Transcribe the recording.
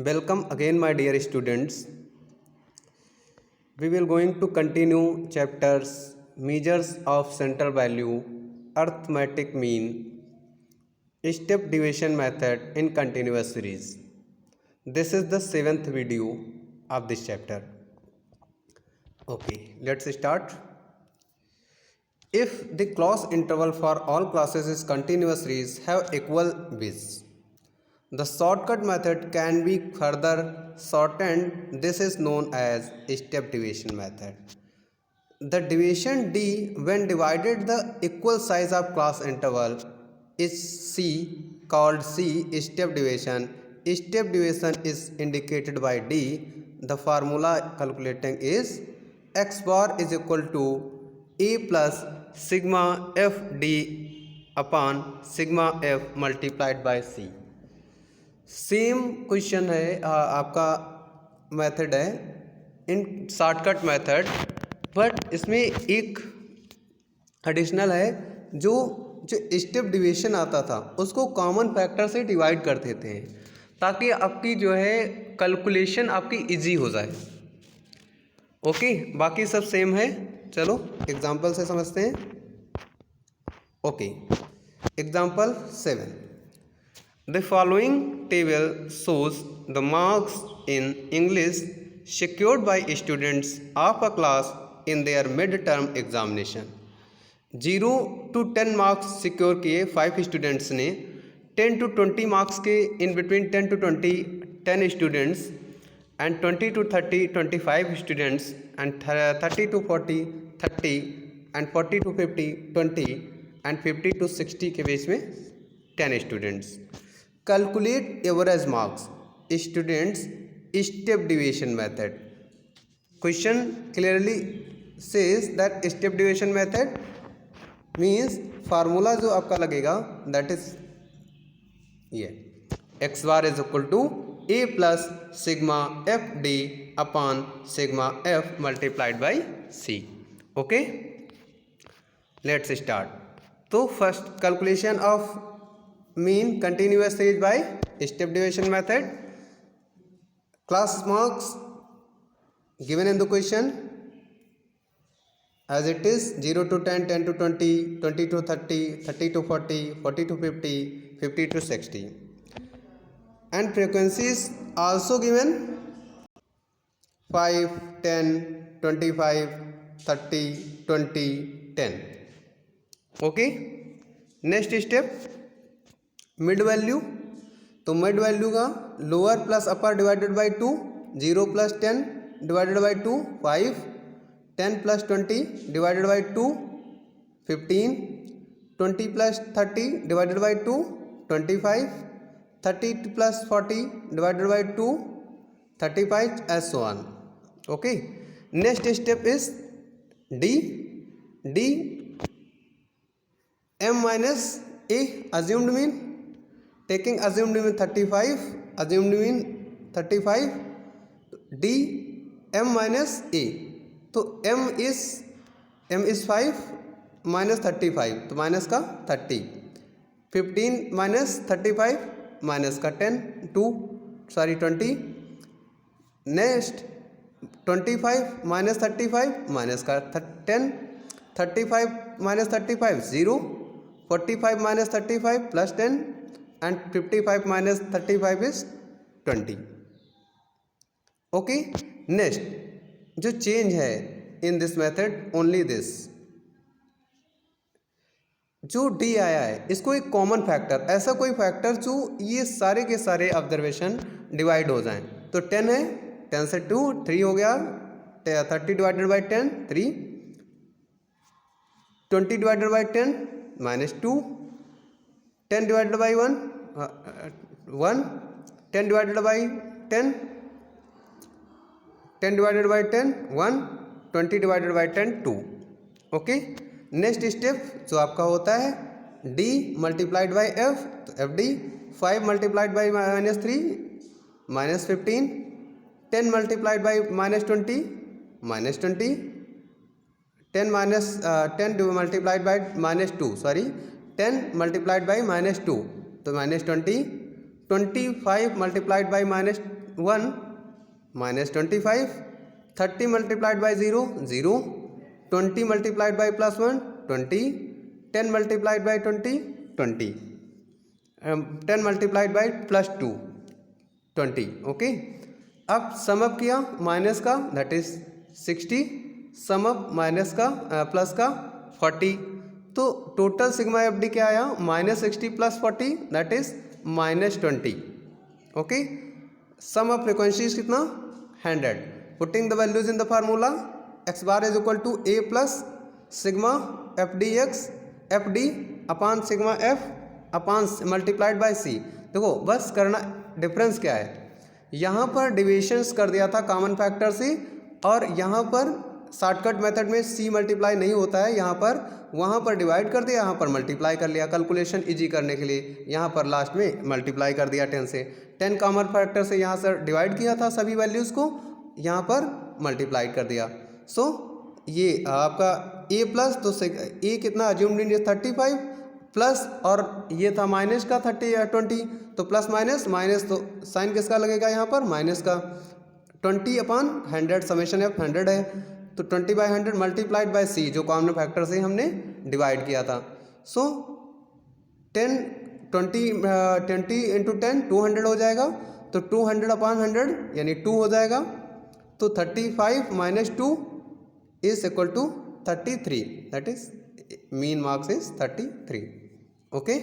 Welcome again, my dear students. We will going to continue chapters measures of central value, arithmetic mean, step deviation method in continuous series. This is the seventh video of this chapter. Okay, let's start. If the class interval for all classes is continuous series have equal widths, the shortcut method can be further shortened. This is known as step deviation method. The deviation d when divided the equal size of class interval is c, called c step deviation. Step deviation is indicated by d. The formula calculating is x bar is equal to a plus sigma f d upon sigma f multiplied by c. Same question है, आपका method है इन shortcut method, but इसमें एक additional है जो step division आता था उसको कॉमन फैक्टर से डिवाइड कर देते हैं ताकि आपकी जो है कैलकुलेशन आपकी इजी हो जाए। ओके, बाकी सब सेम है। चलो एग्जांपल से समझते हैं। Okay, example 7। The following table shows the marks in English secured by students of a class in their mid-term examination. 0 to 10 marks secure किए 5 स्टूडेंट्स ने, 10 to 20 मार्क्स के in between 10 to 20 10 students, and 20 to 30 25 students, and 30 to 40 30, and 40 to 50 20, and 50 to 60 के बीच में 10 students. Calculate average marks students step deviation method. Question clearly says that step deviation method means formula जो आपका लगेगा that is ये x bar is equal to a plus sigma f d upon sigma f multiplied by c. Okay, let's start. तो first calculation of mean continuous series by step deviation method. Class marks given in the question as it is 0 to 10, 10 to 20, 20 to 30, 30 to 40, 40 to 50, 50 to 60, and frequencies also given 5, 10, 25, 30, 20, 10. Okay, next step mid value. तो mid value का lower plus upper divided by 2, 0 plus 10 divided by 2 5, 10 plus 20 divided by 2 15, 20 plus 30 divided by 2 25, 30 plus 40 divided by 2 35, as so on. Okay, next step is D m minus a assumed mean, taking assumed mean 35, assumed mean 35, d m minus a, तो m is 5 minus 35, तो minus का 30, 15 minus 35 minus का 20, next 25 minus 35 minus का 10, 35 minus 35 0, 45 minus 35 plus 10, and 55 minus 35 is 20. Okay, next जो change है in this method only this, जो D आया है इसको एक कॉमन फैक्टर, ऐसा कोई फैक्टर जो ये सारे के सारे ऑब्जर्वेशन डिवाइड हो जाएं। तो 10 है, 10 से 2 3 हो गया, 30 divided by 10 3, 20 divided by 10 minus 2, 10 divided by 1 1, 10 divided by 10 divided by 10 1, 20 divided by 10 2. Okay, next step जो आपका होता है d मल्टीप्लाइड बाई f, तो F D 5 multiplied by minus 3 minus 15, 10 multiplied by minus 20 minus 20, 10 minus 10 multiplied by minus 2, sorry 10 multiplied by minus 2, तो minus 20, 25 multiplied by minus 1 minus 25, 30 multiplied by 0 0, 20 multiplied by plus 1 20, 10 multiplied by 20 20, 10 multiplied by plus 2 20. Okay, अब sum up किया minus का that is 60, sum up minus का plus का 40, तो total sigma f D क्या आया -60 + 40 that is -20. Okay, sum of frequencies कितना 100. Putting the values in the formula x bar is equal to a plus sigma f d x f d upon sigma f upon multiplied by c. देखो बस करना difference क्या है, यहाँ पर divisions कर दिया था कॉमन फैक्टर से, और यहाँ पर शॉर्टकट मेथड में c मल्टीप्लाई नहीं होता है, यहाँ पर वहाँ पर डिवाइड कर दिया, यहाँ पर मल्टीप्लाई कर लिया कैलकुलेशन इजी करने के लिए, यहाँ पर लास्ट में मल्टीप्लाई कर दिया 10 से. 10 कॉमन फैक्टर से यहाँ से डिवाइड किया था सभी वैल्यूज़ को, यहाँ पर मल्टीप्लाई कर दिया. सो ये आपका a प्लस, तो a कितना अज्यूम्ड इन 35 प्लस, और ये था माइनस का 20, तो प्लस माइनस तो साइन किसका लगेगा यहाँ पर माइनस का. 20 अपान 100 समेशन एफ 100 है, तो 20/100 मल्टीप्लाइड बाय सी जो कॉमन फैक्टर से हमने डिवाइड किया था. सो 20 इंटू 10 200 हो जाएगा, तो 200 अपान 100 यानी 2 हो जाएगा, तो 35 minus 2 is equal to 33, that is mean marks is 33. Okay.